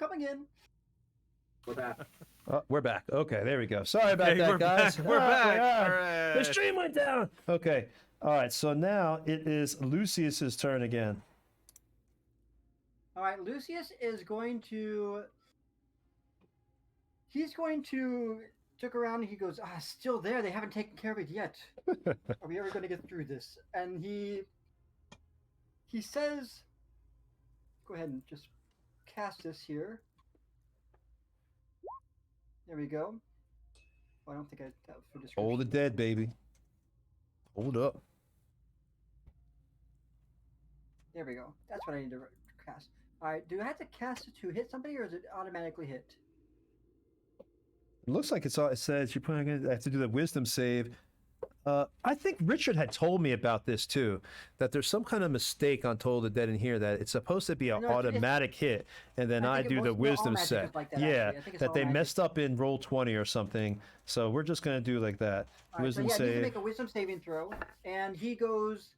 coming in. We're back. We're back. Okay, there we go. Sorry about that, guys. We're back. All right. The stream went down. Okay. All right. So now it is Lucius's turn again. All right, Lucius is going to. He's going to look around and he goes, still there. They haven't taken care of it yet. Are we ever going to get through this? And he says, go ahead and just cast this here. There we go. Oh, I don't think that was for description. Hold the dead, baby. Hold up. There we go. That's what I need to cast. All right, do I have to cast it to hit somebody, or is it automatically hit? It looks like it says you're putting. I have to do the wisdom save. I think Richard had told me about this too, that there's some kind of mistake on Toll the Dead in here, that it's supposed to be an automatic hit, and then I do the wisdom set. Like that, yeah, that they magic. messed up in roll 20 or something. So we're just gonna do like that. All Wisdom right, so yeah, save. he can make a wisdom saving throw, and he goes.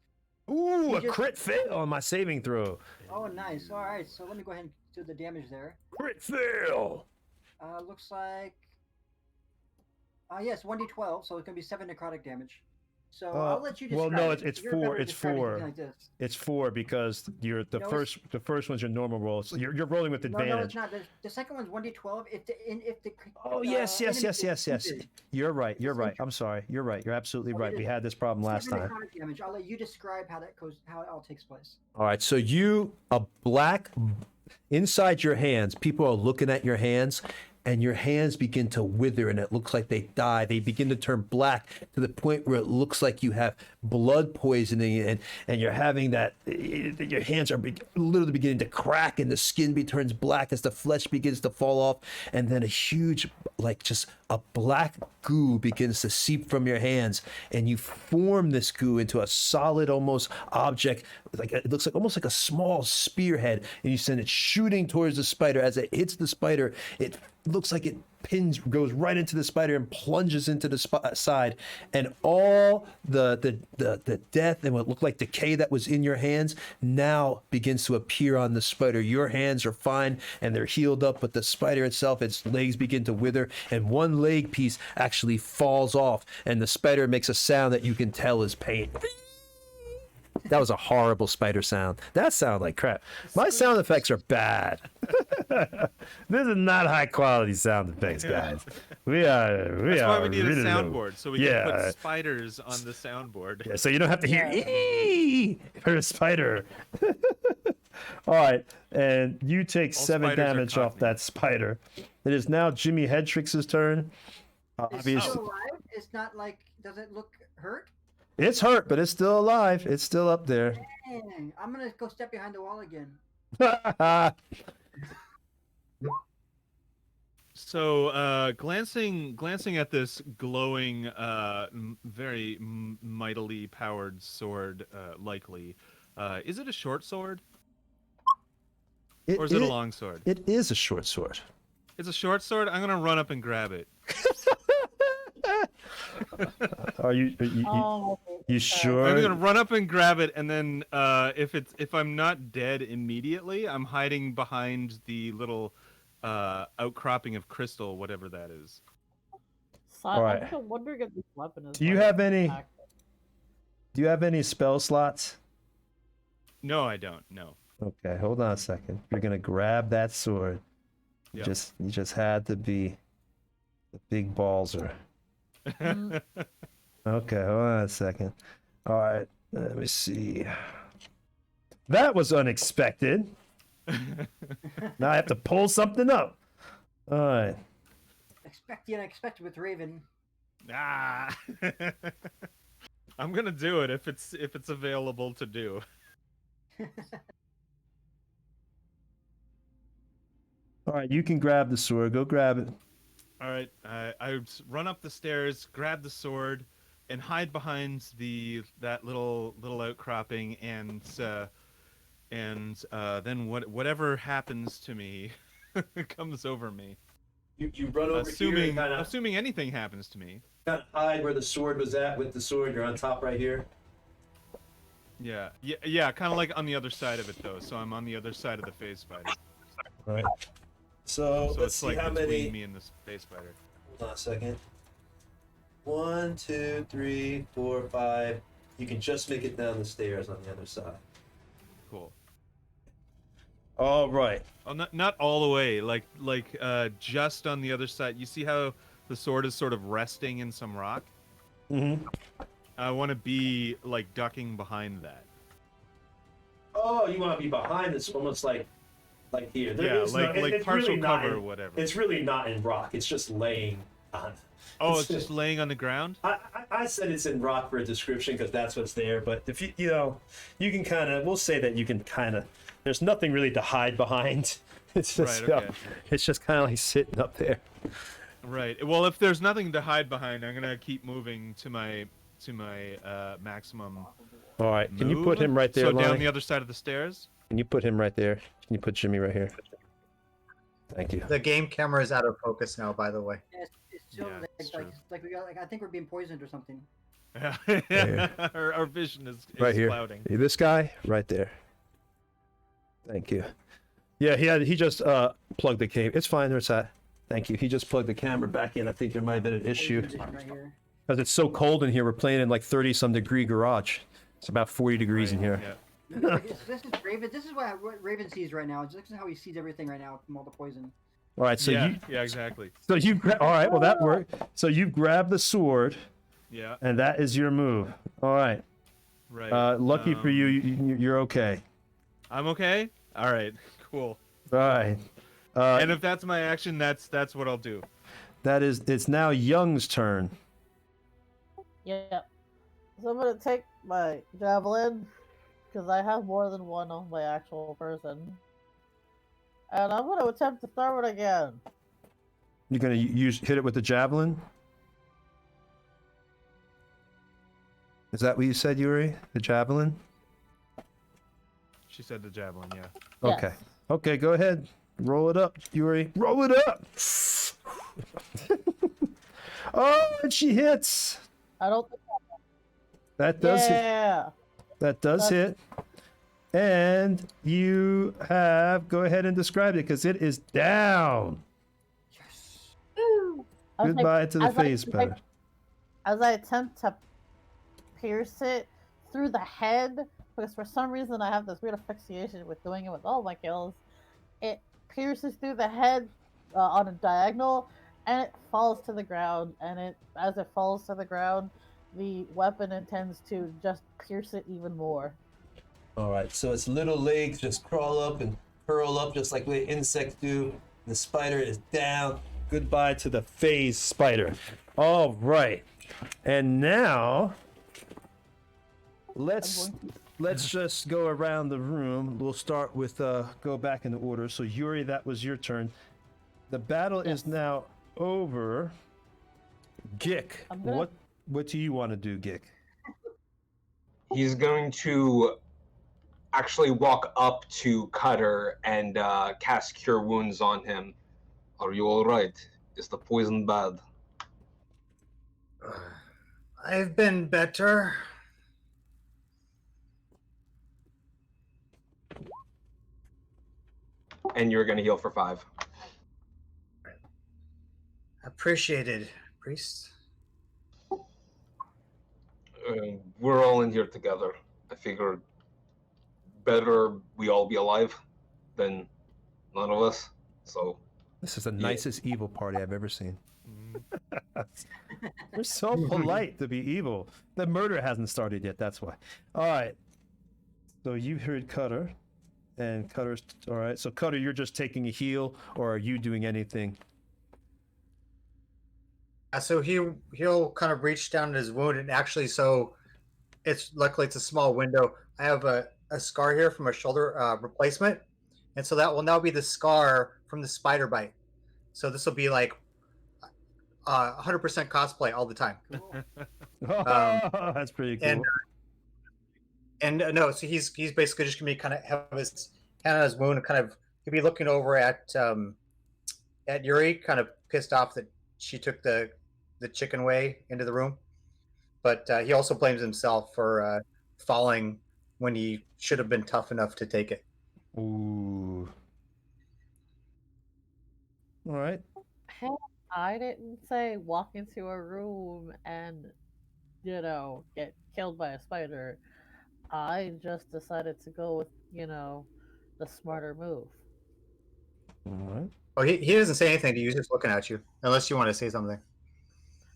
Ooh, a crit fail on my saving throw. Oh, nice. All right, so let me go ahead and do the damage there. Crit fail. Looks like. Yes, 1d12, so it's gonna be 7 necrotic damage. So I'll let you describe. Well, no, it. it's You're 4. better at It's describing 4. something like this. It's 4 because you're the first one's your normal roll. So you're rolling with advantage. No, it's not. The second one's 1d12. If the Oh yes. You're right. You're right. I'm sorry. You're right. You're absolutely right. We had this problem last time. Necrotic damage. I'll let you describe how that goes, how it all takes place. All right. So a black inside your hands. People are looking at your hands, and your hands begin to wither, and it looks like they die. They begin to turn black to the point where it looks like you have blood poisoning, and you're having that. Your hands are literally beginning to crack, and the skin turns black as the flesh begins to fall off, and then a huge, just a black goo begins to seep from your hands, and you form this goo into a solid, almost object. It looks like almost like a small spearhead, and you send it shooting towards the spider. As it hits the spider, it looks like it goes right into the spider and plunges into the side, and all the death and what looked like decay that was in your hands now begins to appear on the spider. Your hands are fine and they're healed up, but the spider itself, its legs begin to wither, and one leg piece actually falls off, and the spider makes a sound that you can tell is pain. That was a horrible spider sound. That sounded like crap. My sound effects are bad. This is not high quality sound effects, guys. That's why we need really a soundboard, so we can put spiders on the soundboard. Yeah, so you don't have to hear "ee" for a spider. All right, and you take 7 damage off that spider. It is now Jimmy Hedrix's turn. It's still alive? It's not like, does it look hurt? It's hurt, but it's still alive. It's still up there. Dang, I'm gonna go step behind the wall again. So, glancing at this glowing, very mightily powered sword, likely, is it a short sword? Or is it a long sword? It is a short sword. It's a short sword? I'm gonna run up and grab it. Are you sure? I'm gonna run up and grab it, and then if I'm not dead immediately, I'm hiding behind the little outcropping of crystal, whatever that is. So All right. I'm wondering if this weapon is. Do you have any spell slots? No, I don't. No. Okay, hold on a second. You're gonna grab that sword. Yep. You just had to be the big ballser. Okay, hold on a second. All right, let me see. That was unexpected. Now I have to pull something up. All right. Expect the unexpected with Raven. Ah. I'm gonna do it if it's available to do. All right, you can grab the sword. Go grab it. All right, I run up the stairs, grab the sword, and hide behind that little outcropping, and then whatever happens to me comes over me. You run over assuming assuming anything happens to me. Kind of hide where the sword was at with the sword. You're on top right here. Yeah, kind of like on the other side of it though. So I'm on the other side of the phase spider. All right. So let's it's see like how between many. me and the space spider. Hold on a second. 1, 2, 3, 4, 5. You can just make it down the stairs on the other side. Cool. All right. Oh, not all the way. Like just on the other side. You see how the sword is sort of resting in some rock? Mm-hmm. I want to be like ducking behind that. Oh, you want to be behind this, almost like here. There Yeah, is like it's partial really not cover in- or whatever. It's really not in rock. It's just laying on. Oh, it's just laying on the ground? I said it's in rock for a description because that's what's there. But if you you can kind of. We'll say that you can kind of. There's nothing really to hide behind. It's just Right, okay. it's just kind of like sitting up there. Right. Well, if there's nothing to hide behind, I'm gonna keep moving to my maximum. All right. Can you put move. him right there, So down Lonnie? the other side of the stairs. Can you put him right there? Can you put Jimmy right here? Thank you. The game camera is out of focus now, by the way. Yeah, it's still Yeah, it's like we got I think we're being poisoned or something. Yeah. our vision is Right here. clouding. This guy right there. Thank you. Yeah, he just plugged the cable. It's fine. There's that. Thank you. He just plugged the camera back in. I think there might have been an issue Right here. because it's so cold in here. We're playing in like 30-some degree garage. It's about 40 degrees in here. Yeah. This is Raven. This is what Raven sees right now. This is how he sees everything right now from all the poison. All right, so yeah, exactly. all right, well that worked. So you've grabbed the sword, Yeah. and that is your move. All right. Right. Lucky for you, you're okay. I'm okay. All right. Cool. All right. And if that's my action, that's what I'll do. It's now Young's turn. Yeah. So I'm gonna take my javelin because I have more than one on my actual person, and I'm gonna attempt to throw it again. You're gonna hit it with the javelin. Is that what you said, Yuri? The javelin? She said the javelin. Yeah. Okay. Yes. Okay, go ahead. Roll it up, Yuri. Roll it up. Oh, and she hits. I don't think. That does hit. Yeah. That does hit. And you have. Go ahead and describe it because it is down. Yes. I was like, Goodbye to the as I- face spider. As I attempt to pierce it through the head, because for some reason I have this weird asphyxiation with doing it with all my kills. It pierces through the head on a diagonal, and it falls to the ground. And as it falls to the ground, the weapon intends to just pierce it even more. All right, so its little legs just crawl up and curl up just like the insects do. The spider is down. Goodbye to the phase spider. All right, and now let's just go around the room. We'll start with go back in the order. So Yuri, that was your turn. The battle is now over. Gick, what do you want to do, Gick? He's going to actually walk up to Cutter and cast Cure Wounds on him. Are you all right? Is the poison bad? I've been better. And you're going to heal for 5. Appreciated, priest. We're all in here together. I figured better we all be alive than none of us. So This is the nicest evil party I've ever seen. Mm. They're so polite to be evil. The murder hasn't started yet, that's why. All right. So you heard Cutter. And Cutter's... All right. So Cutter, you're just taking a heal, or are you doing anything? So he'll kind of reach down in his wound, and actually, so luckily it's a small window. I have a scar here from a shoulder replacement, and so that will now be the scar from the spider bite. So this will be like 100% cosplay all the time. That's pretty cool. And no, so he's basically just gonna be kind of have his hand on his wound and kind of he'll be looking over at Yuri, kind of pissed off that she took the chicken way into the room, but he also blames himself for falling when he should have been tough enough to take it. Ooh. All right. Hey, I didn't say walk into a room and, get killed by a spider. I just decided to go with, the smarter move. All right. Oh, he doesn't say anything to you. He's just looking at you, unless you want to say something.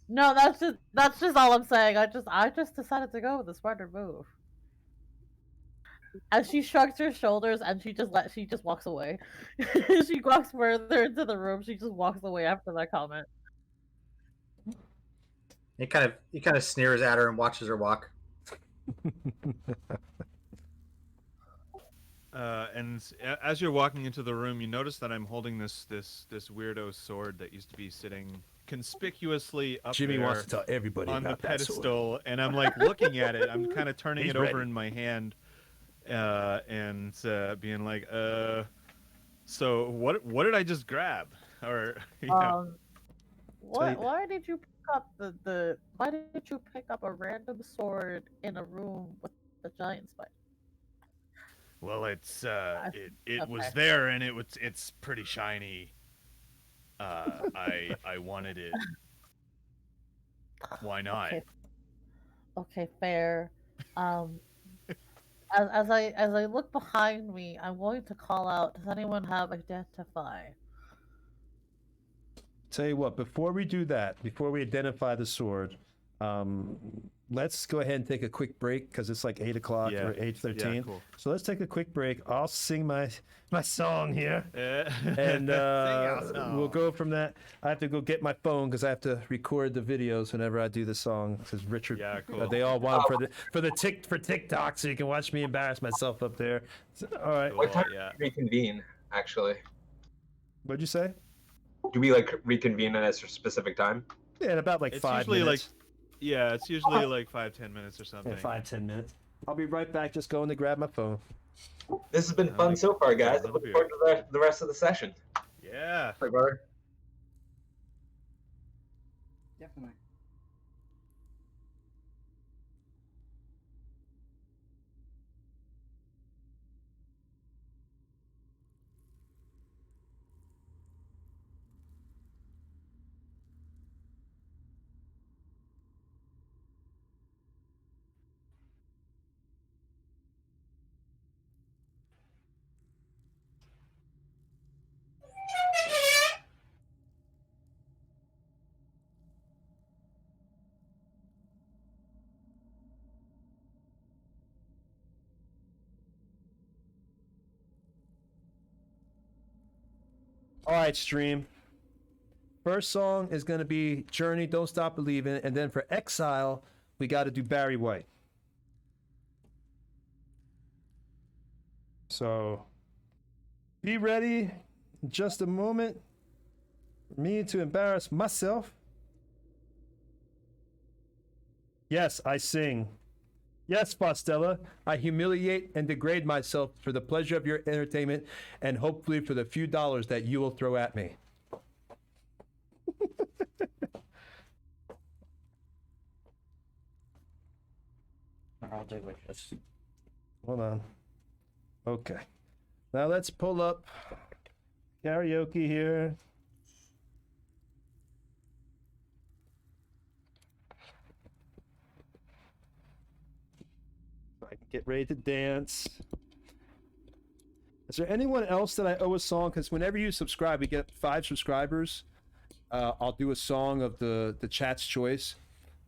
No, that's just all I'm saying. I just decided to go with the smarter move. And she shrugs her shoulders and she just walks away. She walks further into the room. She just walks away after that comment. He kind of sneers at her and watches her walk. And as you're walking into the room, you notice that I'm holding this weirdo sword that used to be sitting conspicuously up Jimmy there wants to tell everybody on the about that sword. pedestal, and I'm like looking at it. I'm kind of turning He's it over ready. in my hand, and being like, so what did I just grab? Or yeah. Why did you pick up why did you pick up a random sword in a room with the giant spider? Well, it was Okay. there, and it's pretty shiny. I wanted it. Why not? Okay, fair. Um, as I look behind me, I'm going to call out. Does anyone have identify? Tell you what, before we do that, before we identify the sword, let's go ahead and take a quick break because it's like 8 o'clock Yeah. or 8:13. Yeah, cool. So let's take a quick break. I'll sing my song here, and Sing your song. we'll go from that. I have to go get my phone because I have to record the videos whenever I do the song. Because Richard, Yeah, cool. they all want them for TikTok, so you can watch me embarrass myself up there. So, all right, Cool. What time yeah. do we reconvene, actually? what'd you say? Do we like reconvene at a specific time? Yeah, in about like It's 5 usually minutes. Yeah, it's usually like 5-10 minutes or something. Yeah, 5-10 minutes. I'll be right back. Just going to grab my phone. This has been I fun like so far, guys. another I'm looking beer. forward to the rest of the session. Yeah. Like, brother. Definitely. All right, stream. First song is going to be Journey, Don't Stop Believing. And then for Exile, we got to do Barry White. So be ready in just a moment for me to embarrass myself. Yes, I sing. Yes, Fostella, I humiliate and degrade myself for the pleasure of your entertainment and hopefully for the few dollars that you will throw at me. I'll do it. Just Hold on. Okay. Now let's pull up karaoke here. I can get ready to dance. Is there anyone else that I owe a song? Because whenever you subscribe, we get 5 subscribers. I'll do a song of the chat's choice.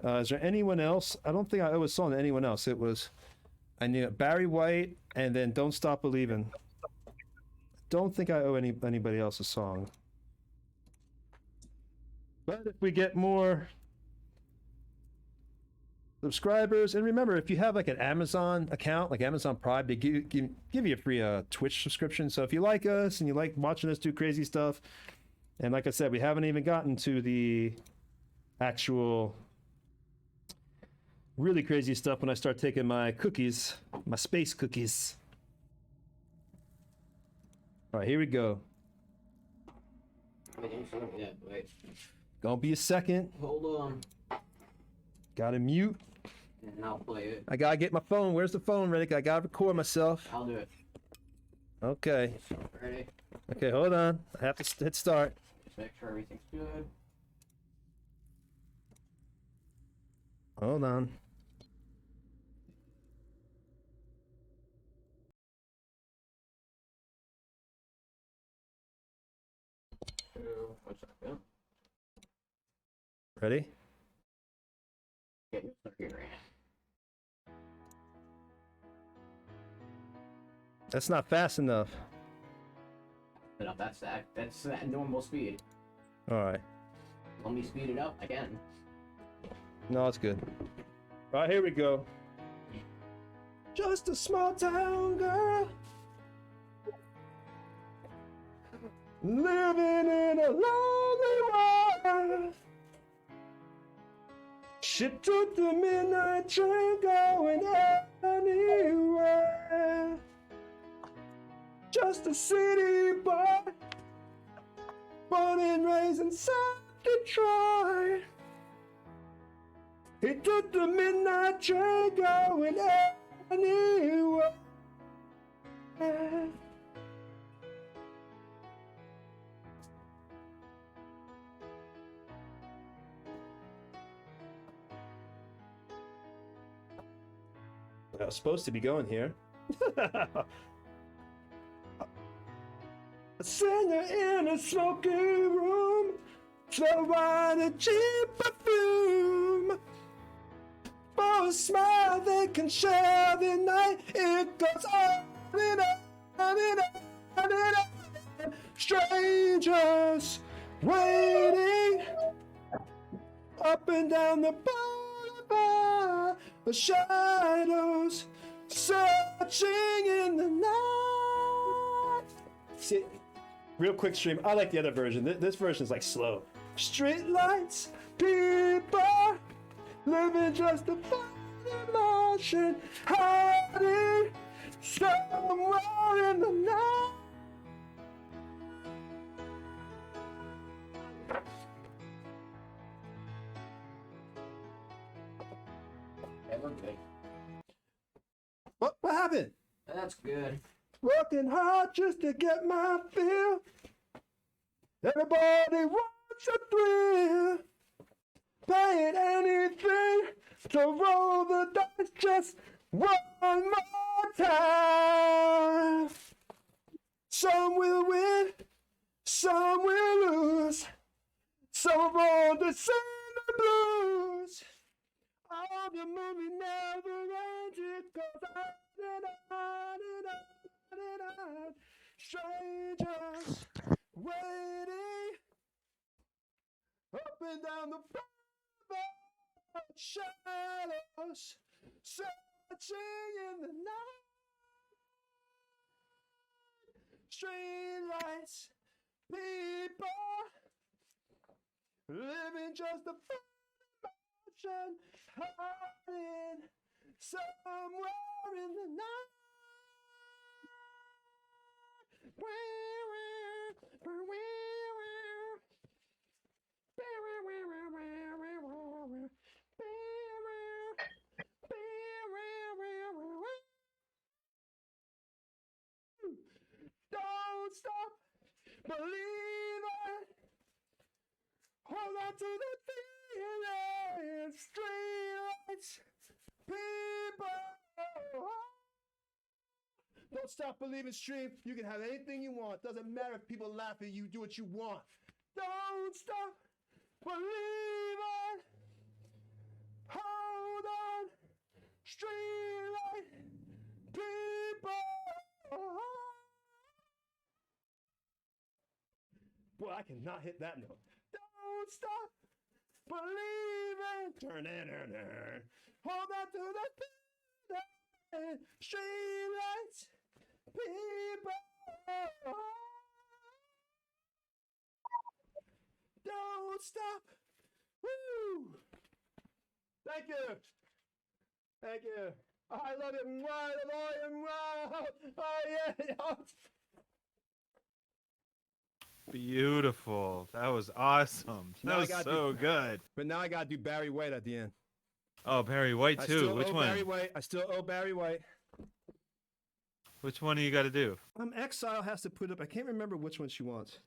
Is there anyone else? I don't think I owe a song to anyone else. It was, I knew Barry White and then Don't Stop Believing. Don't think I owe anybody else a song. But if we get more subscribers, and remember, if you have like an Amazon account, like Amazon Prime, they give you a free Twitch subscription. So if you like us and you like watching us do crazy stuff, and like I said, we haven't even gotten to the actual really crazy stuff when I start taking my cookies, my space cookies. All right, here we go. Yeah, wait. Gonna be a second. Hold on. Gotta mute. And I'll play it. I gotta get my phone. Where's the phone, Riddick? I gotta record myself. I'll do it. Okay. Ready? Okay, hold on. I have to hit start. make sure everything's good. Hold on. What's up? Yeah. Ready? Get your sugar in. That's not fast enough. No, that's that normal speed. All right. Want me to speed it up? I can. No, it's good. All right, here we go. Just a small town girl living in a lonely world. She took the midnight train going anywhere. Just a city boy, born and raised in South Detroit. He took the midnight train going anywhere. I was supposed to be going here. A singer in a smoky room, throw on a cheap perfume. For a smile they can share the night. It goes on and on and on and on. Strangers waiting up and down the boulevard. The shadows searching in the night. See, real quick stream. I like the other version. This version is like slow. Street lights, people living just a fine emotion, hiding somewhere in the night. Ever good. What happened? That's good. Working hard just to get my fill. Everybody wants a thrill. Paying anything to roll the dice just one more time. Some will win, some will lose. Some are born to sing the blues. Oh, the movie never ends. It goes on and on and on and on. Strangers waiting up and down the boulevard. Shadows searching in the night. Street lights, people living just a emotion, hiding somewhere in the night. Don't stop believing. Hold on to the feeling. Streetlights, people. Don't stop believing, stream. You can have anything you want. Doesn't matter if people laugh at you. Do what you want. Don't stop believing. Hold on. Streetlight, people. Boy, I cannot hit that note. Don't stop believing. Turn in. Hold on to the feeling. Streetlights, people. Don't stop. Woo! Thank you. Thank you. I love it. Oh, yeah. Beautiful. That was awesome. Now That I was gotta so good. But now I gotta do Barry White at the end. Oh, Barry White I too. still Which owe one? Barry White. I still owe Barry White. Which one do you got to do? Exile has to put up. I can't remember which one she wants.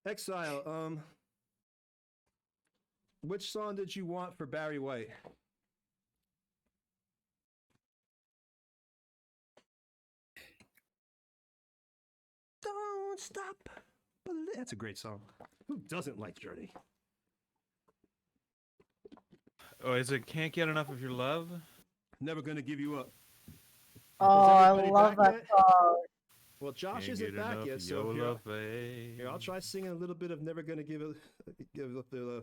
Exile, which song did you want for Barry White? Don't stop. That's a great song. Who doesn't like Journey? Oh, is it Can't Get Enough of Your Love? Never Gonna Give You Up. Oh, I everybody love back that yet? song. Well, Josh Can't isn't get back enough yet, of so your here, love, babe. here, I'll try singing a little bit of Never Gonna Give Up the Love.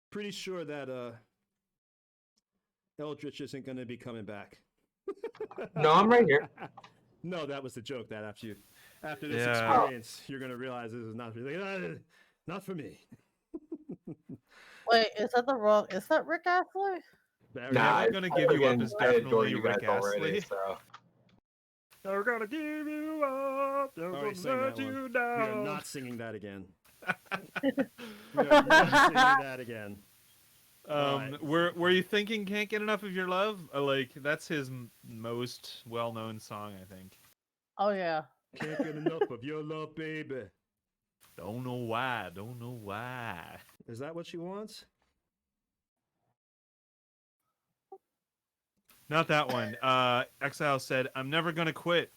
Pretty sure that Eldritch isn't gonna be coming back. No, I'm right here. No, that was the joke. That after this Yeah. experience, you're gonna realize this is not for me. Like, not for me. Wait, is that the wrong? Is that Rick Astley? Barry Never White. Gonna Give You Up again, is I adore definitely you guys Rick already. Astley. So Never gonna give you up. Never All gonna right, sing let that you one. down. We are not singing that again. We are not singing that again. Alright. Were you thinking Can't Get Enough of Your Love? Like, that's his most well-known song, I think. Oh yeah. Can't get enough of your love, baby. Don't know why. Don't know why. Is that what she wants? Not that one. Exile said, "I'm never gonna quit.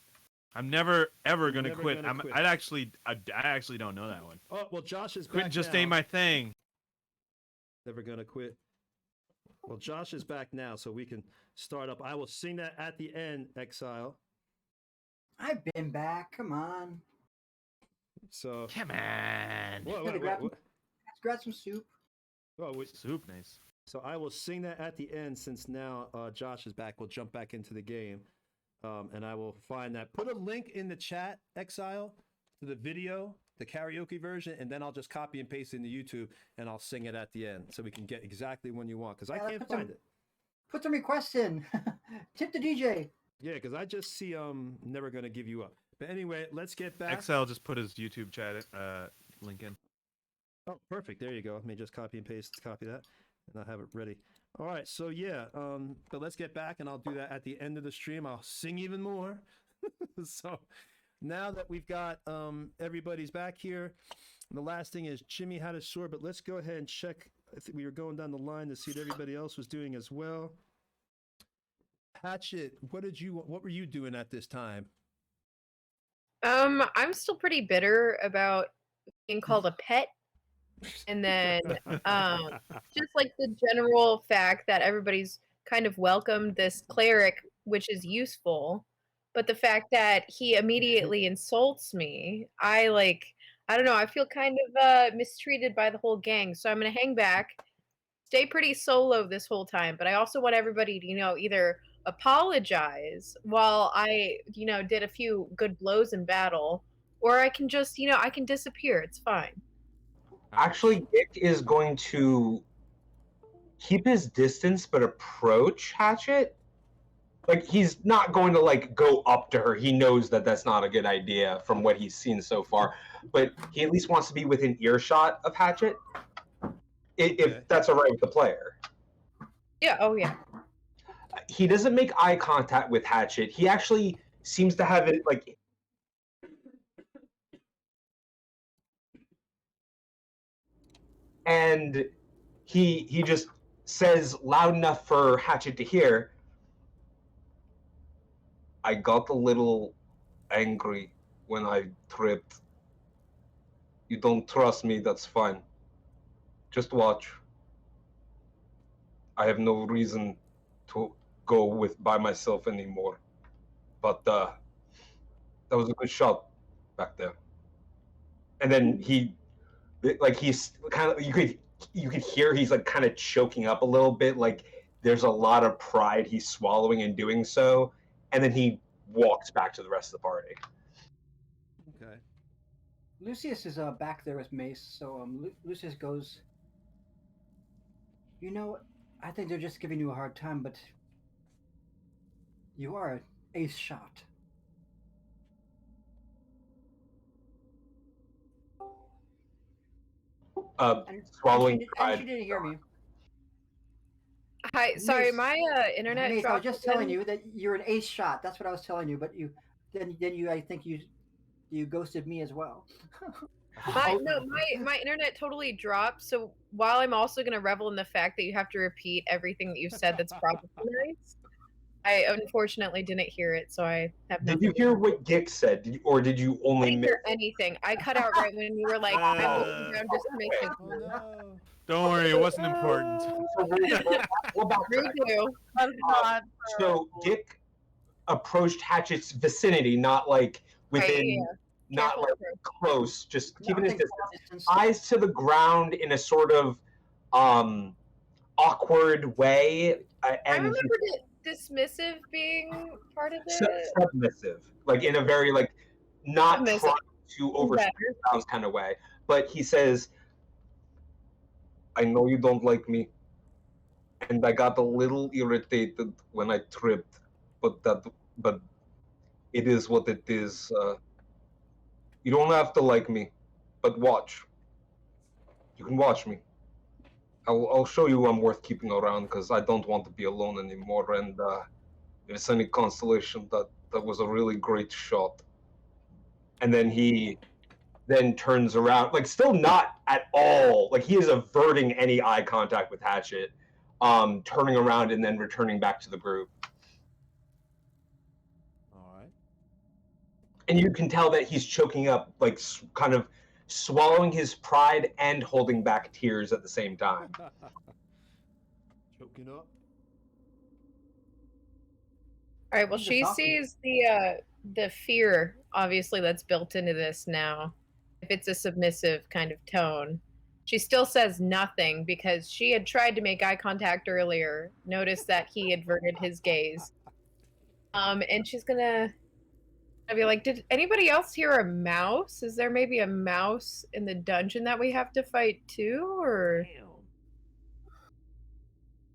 I'm never ever gonna Never quit." gonna quit. I actually don't know that one. Oh well, Josh is Quit back just now. ain't my thing. Never gonna quit. Well, Josh is back now, so we can start up. I will sing that at the end, Exile. I've been back. Come on. So. Come on. What? Let's grab some soup. Oh, Soup, nice. so I will sing that at the end since now Josh is back. We'll jump back into the game, and I will find that. Put a link in the chat, Exile, to the video, the karaoke version, and then I'll just copy and paste it into YouTube, and I'll sing it at the end so we can get exactly when you want, because I can't find it. Put some requests in. Tip the DJ. Yeah, because I just see Never Gonna Give You Up. But anyway, let's get back. Exile just put his YouTube chat link in. Oh, perfect. There you go. Let me just copy that, and I'll have it ready. All right. So yeah, but let's get back, and I'll do that at the end of the stream. I'll sing even more. So now that we've got everybody's back here, the last thing is Jimmy had a sword, but let's go ahead and check. I think we were going down the line to see what everybody else was doing as well. Hatchet, what were you doing at this time? I'm still pretty bitter about being called a pet. And then just like the general fact that everybody's kind of welcomed this cleric, which is useful, but the fact that he immediately insults me, I don't know, I feel kind of mistreated by the whole gang. So I'm gonna hang back, stay pretty solo this whole time, but I also want everybody to, either apologize while I, did a few good blows in battle, or I can just, I can disappear. It's fine. actually, Nick is going to keep his distance but approach Hatchet. Like, he's not going to go up to her. He knows that that's not a good idea from what he's seen so far, but he at least wants to be within earshot of Hatchet, if that's all right with the player. Yeah. Oh yeah. He doesn't make eye contact with Hatchet. He actually seems to have it and he just says loud enough for Hatchet to hear, "I got a little angry when I tripped. You don't trust me, that's fine. Just watch. I have no reason to go by myself anymore. But that was a good shot back there." And then he's kind of, you could hear he's kind of choking up a little bit, like there's a lot of pride he's swallowing in doing so, and then he walks back to the rest of the party. Okay. Lucius is back there with Mace, so Lucius goes, I think they're just giving you a hard time, but you are an ace shot. Swallowing and pride. she didn't hear me. Hi, sorry, Mace, my internet Mace, I was dropped just again. telling you that you're an ace shot. That's what I was telling you, but I think you ghosted me as well. My internet totally dropped. So while I'm also gonna revel in the fact that you have to repeat everything that you said, that's probably nice. I unfortunately didn't hear it, so I have Did nothing. you hear what Gick said, or did you I only didn't miss? hear anything. I cut out right when you were like, "I'm looking down just to make sure." Oh no. Don't worry, it wasn't important. So we'll backtrack. Redo. That's not So Gick approached Hatchet's vicinity, not like within, not Careful, like careful. close, just keeping his Nothing distance. distance. Eyes to the ground in a sort of awkward way, I and remember dismissive being part of he's it. submissive, like in a very like not Submissive. trying to overstep Better. bounds kind of way. But he says, "I know you don't like me, and I got a little irritated when I tripped, but it is what it is. You don't have to like me, but watch. You can watch me. I'll show you I'm worth keeping around because I don't want to be alone anymore. And if it's any consolation, that was a really great shot." And then he then turns around, like still not at all, like he is averting any eye contact with Hatchet, turning around and then returning back to the group. All right. And you can tell that he's choking up, like kind of swallowing his pride and holding back tears at the same time. Choking up. All right. Well, I'm just she talking. sees the fear, obviously, that's built into this now. If it's a submissive kind of tone, she still says nothing because she had tried to make eye contact earlier. Noticed that he averted his gaze. And she's gonna be like, "Did anybody else hear a mouse? Is there maybe a mouse in the dungeon that we have to fight too, or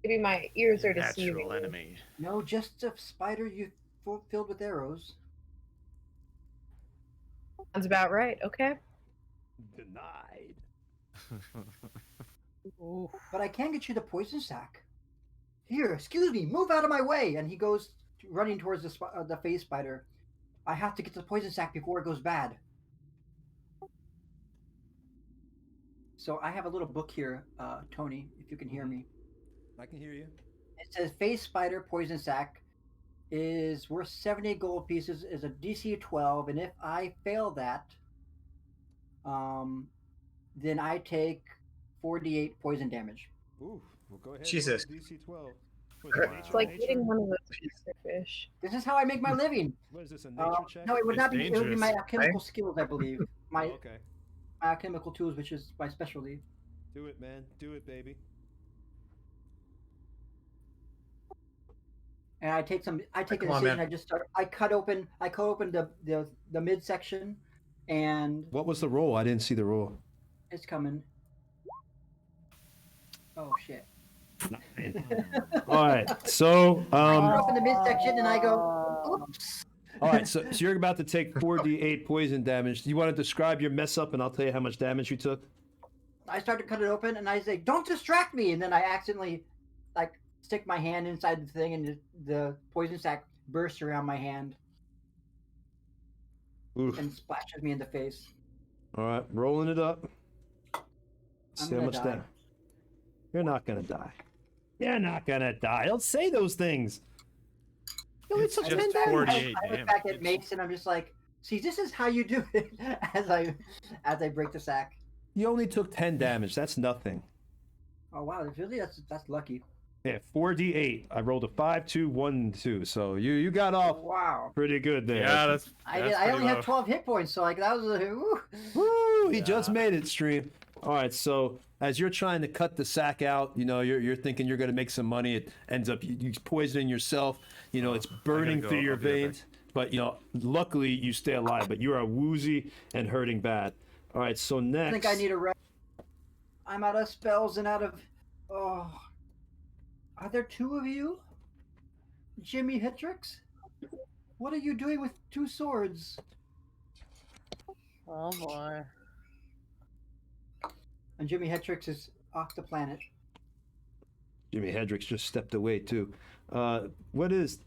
maybe my ears are deceiving Natural me?" enemy. No, just a spider filled with arrows. Sounds about right. Okay. Denied. But I can get you the poison sack. Here, excuse me, move out of my way. And he goes running towards the phase spider. I have to get the poison sack before it goes bad. So I have a little book here, Tony, if you can hear me. I can hear you. It says phase spider poison sack is worth 70 gold pieces, is a DC 12, and if I fail that, then I take 48 poison damage. Ooh, well go ahead. Jesus. DC 12. It's like eating one of those pizza fish. This is how I make my living. What is this, a nature check? No, it would It's not be. It would be my dangerous. alchemical skills, I believe. My Oh, okay. alchemical tools, which is my specialty. Do it, man. Do it, baby. And I take some. I take a Come on, decision. man. I just start. I cut open the midsection, and What was the roll? I didn't see the roll. it's coming. Oh shit! All right. So, I cut open the midsection, and I go. Oops. all right. So you're about to take 4d8 poison damage. Do you want to describe your mess up, and I'll tell you how much damage you took? I start to cut it open, and I say, "Don't distract me!" And then I accidentally, like, stick my hand inside the thing, and the poison sac bursts around my hand Oof. and splashes me in the face. All right. Rolling it up. I'm See how gonna much die. damage. You're not gonna die. You're not gonna die. Don't say those things. You only It's took just 10 damage. 48 I look back damage. at Mace, and I'm just like, "See, this is how you do it." as I break the sack. You only took 10 damage. That's nothing. Oh wow, really? That's lucky. Yeah, 4d8. I rolled a 5, 2, 1, 2. So you got off Wow. pretty good there. Yeah, that's. I that's only pretty have low. 12 hit points, so like that was woo. Woo! He just made it, stream. All right, so as you're trying to cut the sack out, you're thinking you're going to make some money. It ends up you poisoning yourself. It's burning go. through your I'll be right veins. But luckily you stay alive. But you are woozy and hurting bad. All right, so next. I think I need a rest. I'm out of spells and out of. Oh, are there two of you? Jimmy Hitrix? What are you doing with two swords? Oh boy. And Jimmy Hitrix is off the planet. Jimi Hendrix just stepped away too. What is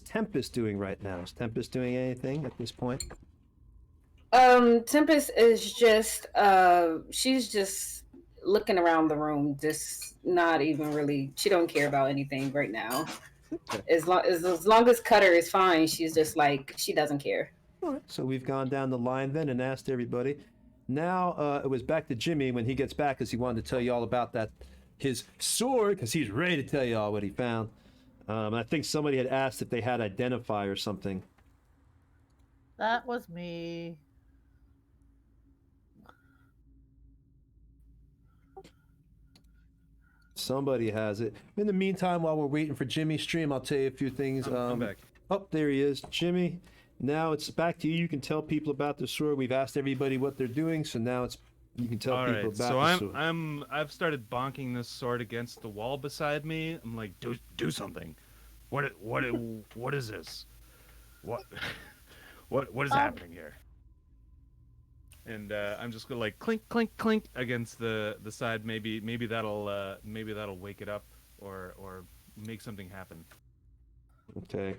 Tempest doing right now? Is Tempest doing anything at this point? Tempest is just she's just looking around the room, just not even really. She don't care about anything right now. As long as Cutter is fine, she's just like she doesn't care. All right, so we've gone down the line then and asked everybody. Now it was back to Jimmy when he gets back, because he wanted to tell you all about his sword, because he's ready to tell you all what he found. I think somebody had asked if they had identify or something. That was me. Somebody has it. In the meantime, while we're waiting for Jimmy's stream, I'll tell you a few things. I'm back. Oh, there he is. Jimmy, now it's back to you. You can tell people about the sword. We've asked everybody what they're doing, so now you can tell people about the sword. So I've started bonking this sword against the wall beside me. I'm like, do something. What is this? What is happening here? And I'm just gonna like clink clink clink against the side. Maybe that'll wake it up or make something happen. Okay.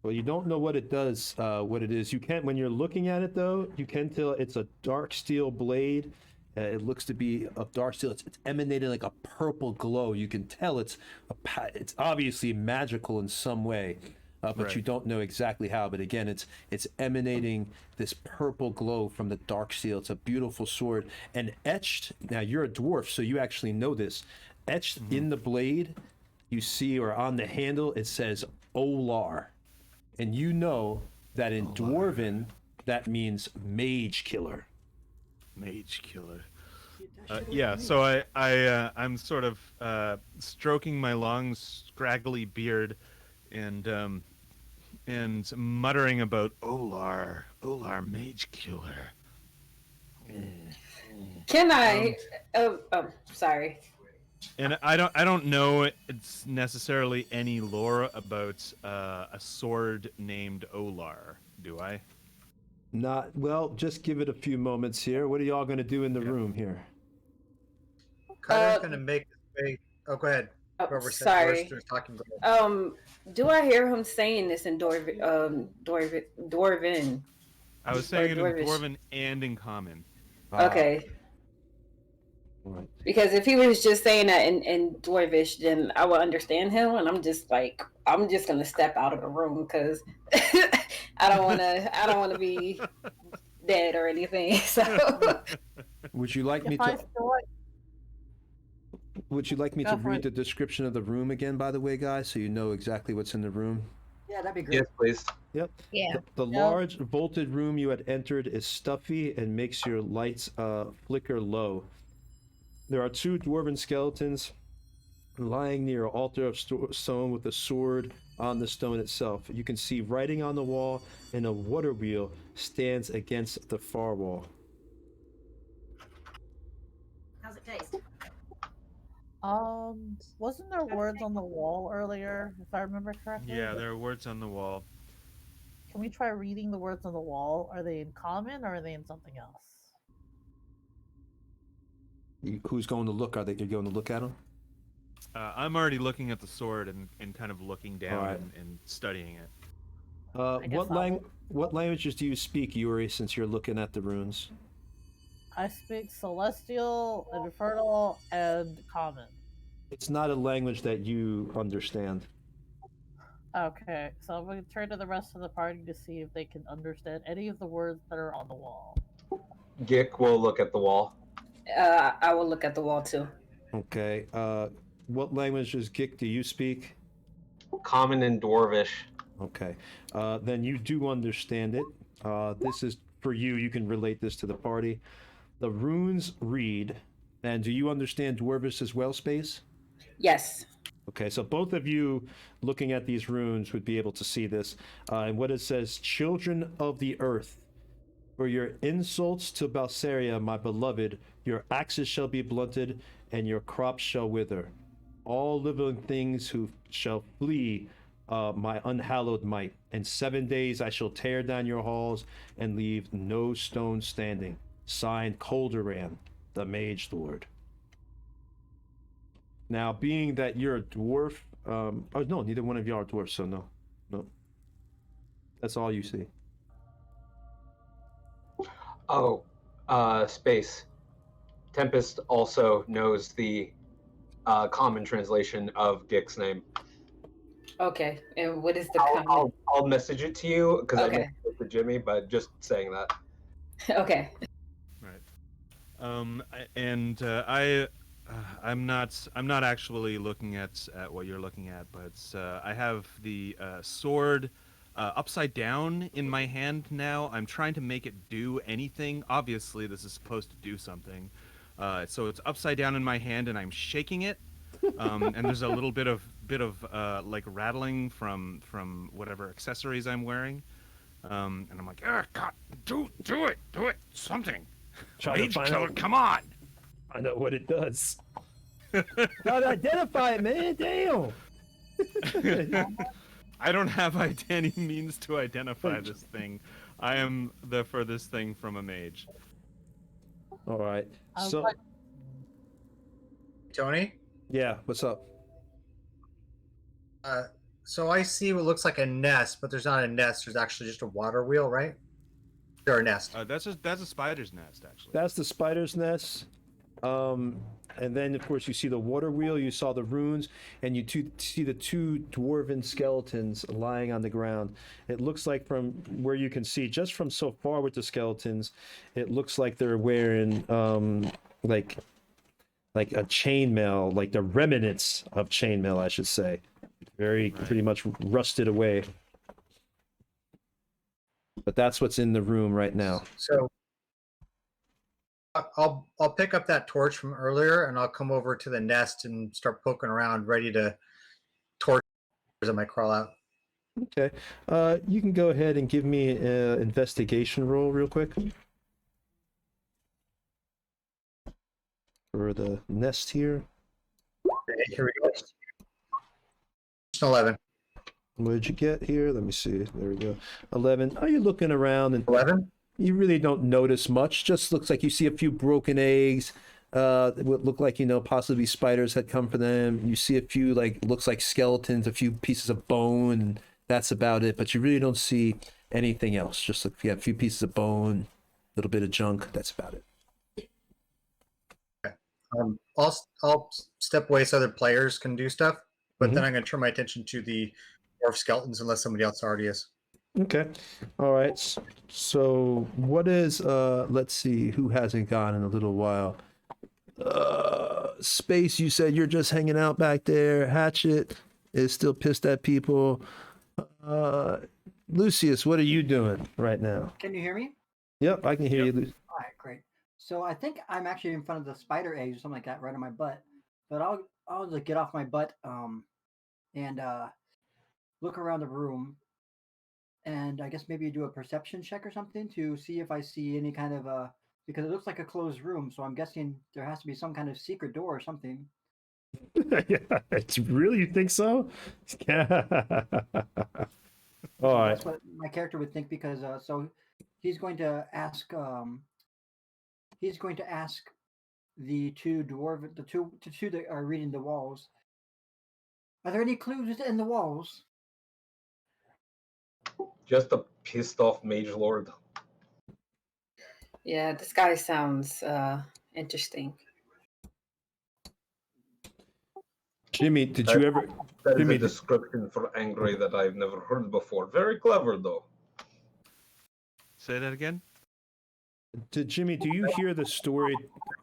Well, you don't know what it does, what it is. You can, when you're looking at it though, you can tell it's a dark steel blade. It looks to be of dark steel. It's emanating like a purple glow. You can tell it's obviously magical in some way. But Right. You don't know exactly how. But again, it's emanating this purple glow from the dark steel. It's a beautiful sword, and etched. Now you're a dwarf, so you actually know this. Etched in the blade, you see, or on the handle, it says Olar, and you know that in Dwarven that means mage killer. Mage killer. Yeah, so I'm sort of stroking my long, scraggly beard, and muttering about Olar, mage killer. Can I? Oh, sorry. And I don't know it's necessarily any lore about a sword named Olar, do I? Not well. Just give it a few moments here. What are y'all going to do in the room here? Cutter's gonna make his way. Oh, go ahead. Oh, Whoever's sorry. talking. Do I hear him saying this in Dwarven? I was saying it in Dwarvish. Dwarven and in Common. Okay. Right. Because if he was just saying that in Dwarvish, then I would understand him, and I'm just gonna step out of the room because I don't wanna be dead or anything. So Would you like me If I to? still like, Would you like me Go to for read it. the description of the room again, by the way, guys, so you know exactly what's in the room? Yeah, that'd be great. Yes, please. Yep. Yeah. The Yep. large vaulted room you had entered is stuffy and makes your lights flicker low. There are two dwarven skeletons lying near an altar of stone with a sword on the stone itself. You can see writing on the wall, and a water wheel stands against the far wall. how's it taste? wasn't there words on the wall earlier, if I remember correctly? Yeah, there are words on the wall. Can we try reading the words on the wall? Are they in common or are they in something else? Who's going to look? Are they going to look at them? I'm already looking at the sword and kind of looking down Alright. and studying it. guess What languages do you speak, Yuri, since you're looking at the runes? I speak Celestial, Infernal, and Common. It's not a language that you understand. Okay, so I'm going to turn to the rest of the party to see if they can understand any of the words that are on the wall. Gick will look at the wall. I will look at the wall too. Okay. What languages, Gick, do you speak? Common and Dwarvish. Okay. Then you do understand it. This is for you. You can relate this to the party. The runes read, and do you understand Dwarvish as well, Space? Yes. Okay, so both of you looking at these runes would be able to see this. And what it says, children of the earth, for your insults to Balseria, my beloved, your axes shall be blunted, and your crops shall wither. All living things who shall flee my unhallowed might. In 7 days I shall tear down your halls and leave no stone standing. Signed, Colderan, the Mage Lord. Now, being that you're a dwarf, oh no, neither one of y'all are dwarfs, so no. That's all you see. Oh, space. Tempest also knows the common translation of Gick's name. Okay. And what is the I'll, common? I'll message it to you because I Okay. messaged it to Jimmy, but just saying that. Okay. Right. I'm not actually looking at what you're looking at, but I have the sword upside down in my hand now. I'm trying to make it do anything. Obviously, this is supposed to do something. So it's upside down in my hand, and I'm shaking it. And there's a little bit of like rattling from whatever accessories I'm wearing. And I'm like, God, do it, something. Magekiller, come on! I know what it does. Gotta identify it, man. Damn. I don't have any means to identify this thing. I am the furthest thing from a mage. All right. I was So, like, Tony. yeah, what's up? So I see what looks like a nest, but there's not a nest. There's actually just a water wheel, right? Or a nest. That's a spider's nest, actually. That's the spider's nest. And then, of course, you see the water wheel, you saw the runes, and you see the two dwarven skeletons lying on the ground. It looks like from where you can see, just from so far with the skeletons, it looks like they're wearing like a chainmail, like the remnants of chainmail, I should say. Pretty much rusted away. But that's what's in the room right now. So I'll pick up that torch from earlier, and I'll come over to the nest and start poking around, ready to torch as I might crawl out. Okay. You can go ahead and give me an investigation roll real quick. For the nest here. Okay, here we go. 11. What did you get here? Let me see. There we go. 11. Are you looking around and 11? you really don't notice much. Just looks like you see a few broken eggs. What look like, possibly spiders had come for them. You see a few, looks like skeletons, a few pieces of bone, and that's about it. But you really don't see anything else. Just look, a few pieces of bone, a little bit of junk. That's about it. Okay. I'll step away so other players can do stuff, but then I'm going to turn my attention to the dwarf skeletons unless somebody else already is. Okay. All right. So what is let's see who hasn't gone in a little while. Space, you said you're just hanging out back there. Hatchet is still pissed at people. Lucius, what are you doing right now? Can you hear me? Yep, I can hear you. All right, great. So I think I'm actually in front of the spider eggs or something like that, right on my butt. But I'll just get off my butt and look around the room, and I guess maybe do a perception check or something to see if I see any kind of because it looks like a closed room, so I'm guessing there has to be some kind of secret door or something. Yeah, really, you think so? All right. That's what my character would think, because so he's going to ask the two that are reading the walls. Are there any clues in the walls? Just a pissed off mage lord. Yeah, this guy sounds interesting. Jimmy, did you ever? That is Jimmy, a description for angry that I've never heard before. Very clever, though. Say that again. Jimmy, do you hear the story?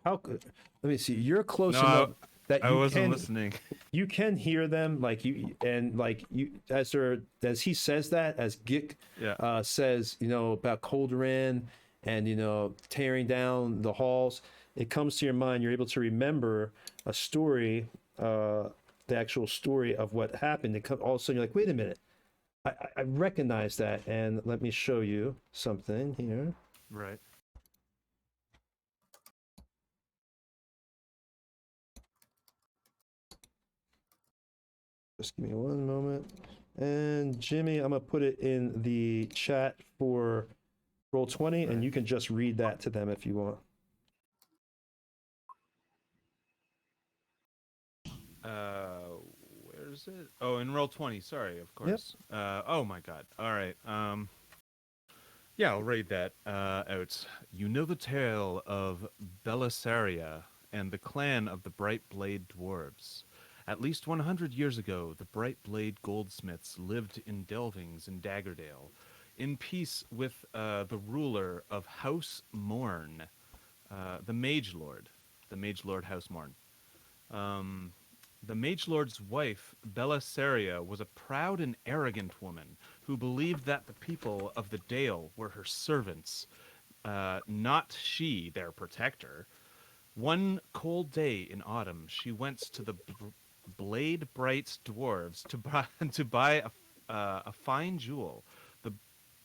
Let me see. You're close No, enough that I you wasn't can listening. you can hear them, as he says that, as Gick says, about Colderan and tearing down the halls. It comes to your mind. You're able to remember a story, the actual story of what happened. All of a sudden, you're like, wait a minute, I recognize that, and let me show you something here. Right. Just give me one moment. And Jimmy, I'm going to put it in the chat for Roll20, and you can just read that to them if you want. Where is it? Oh, in Roll20. Sorry, of course. Oh my God. All right. Yeah, I'll read that out. You know the tale of Belisaria and the clan of the Bright Blade Dwarves. At least 100 years ago, the Bright Blade goldsmiths lived in Delvings in Daggerdale, in peace with the ruler of House Morn, the Mage Lord, House Morn. The Mage Lord's wife, Belisaria, was a proud and arrogant woman who believed that the people of the Dale were her servants, not she their protector. One cold day in autumn, she went to the Blade Bright dwarves to buy a fine jewel. The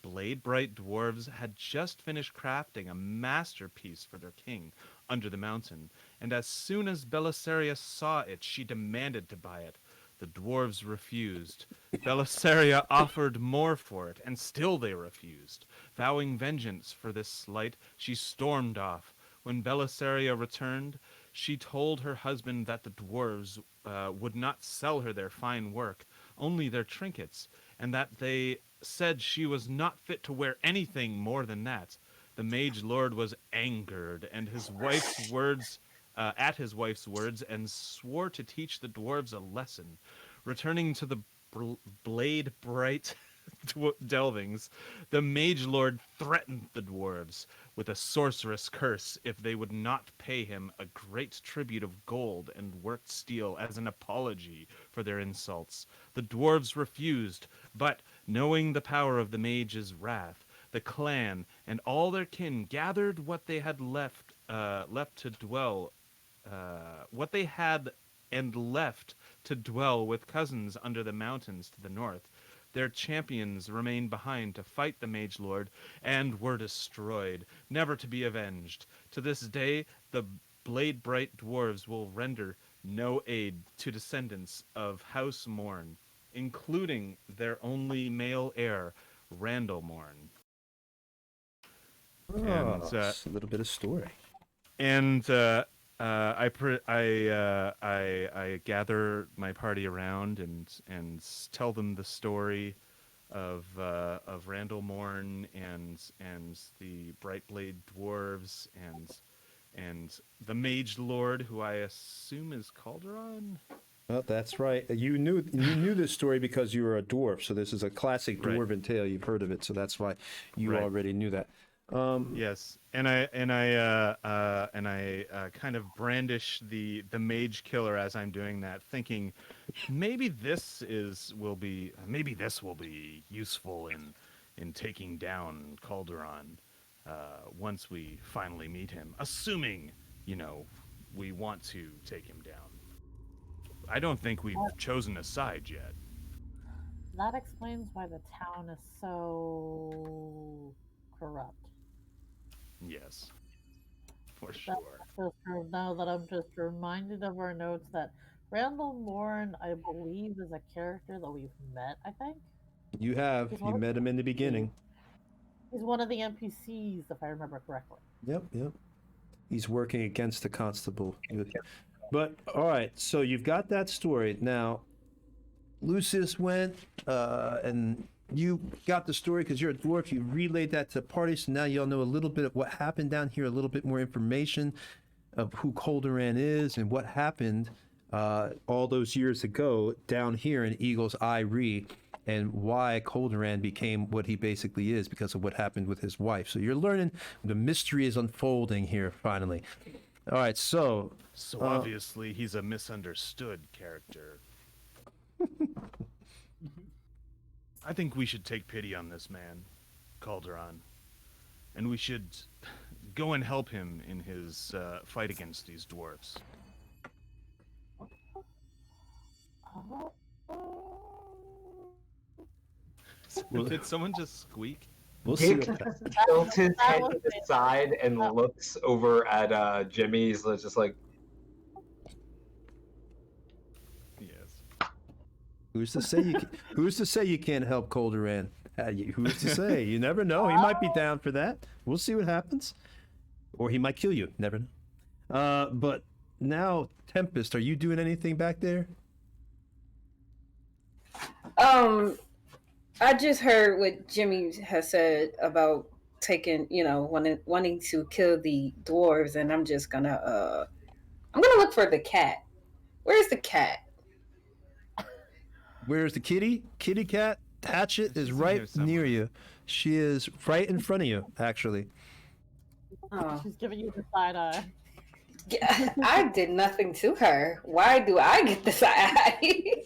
Blade Bright dwarves had just finished crafting a masterpiece for their king under the mountain, and as soon as Belisaria saw it, she demanded to buy it. The dwarves refused. Belisaria offered more for it, and still they refused. Vowing vengeance for this slight, she stormed off. When Belisaria returned, she told her husband that the dwarves would not sell her their fine work, only their trinkets, and that they said she was not fit to wear anything more than that. The Mage Lord was angered, and his wife's words at his wife's words, and swore to teach the dwarves a lesson. Returning to the Blade Bright delvings, the Mage Lord threatened the dwarves with a sorceress curse if they would not pay him a great tribute of gold and worked steel as an apology for their insults. The dwarves refused, but, knowing the power of the mage's wrath, the clan and all their kin gathered what they had left to dwell what they had and left to dwell with cousins under the mountains to the north. Their champions remained behind to fight the Mage Lord and were destroyed, never to be avenged. To this day, the Blade Bright dwarves will render no aid to descendants of House Morn, including their only male heir, Randall Morn. Oh, it's a little bit of story. And I gather my party around and tell them the story of Randall Morn and the Bright Blade dwarves and the Mage Lord, who I assume is Calderon. Well, that's right. You knew this story because you were a dwarf. So this is a classic dwarven tale. You've heard of it, so that's why you already knew that. Yes, and I kind of brandish the Magekiller as I'm doing that, thinking maybe this will be useful in taking down Calderon once we finally meet him, assuming we want to take him down. I don't think we've chosen a side yet. That explains why the town is so corrupt. Yes, for sure. That's true. Now that I'm just reminded of our notes that Randall Morn, I believe, is a character that we've met, I think. You have. You met him in the beginning. He's one of the NPCs, if I remember correctly. Yep. He's working against the constable. But, all right, so you've got that story. Now, Lucius went and you got the story because you're a dwarf. You relayed that to the party, so now y'all know a little bit of what happened down here, a little bit more information of who Calderon is and what happened all those years ago down here in Eagle's Eye Re, and why Calderon became what he basically is because of what happened with his wife. So you're learning the mystery is unfolding here finally. All right, so obviously he's a misunderstood character. I think we should take pity on this man, Calderon, and we should go and help him in his fight against these dwarves. Did someone just squeak? We'll see. Dick tilts his head to the side and looks over at Jimmy's, just like. Yes. Who's to say you can't help Calderon? Who's to say? You never know. He might be down for that. We'll see what happens, or he might kill you. Never know. But now, Tempest, are you doing anything back there? I just heard what Jimmy has said about taking, wanting to kill the dwarves, and I'm just gonna look for the cat. Where's the cat? Where's the kitty? Kitty cat hatchet is She's in right here somewhere. near you. She is right in front of you, actually. Oh, She's giving you the side eye. yeah, I did nothing to her. Why do I get the side eye?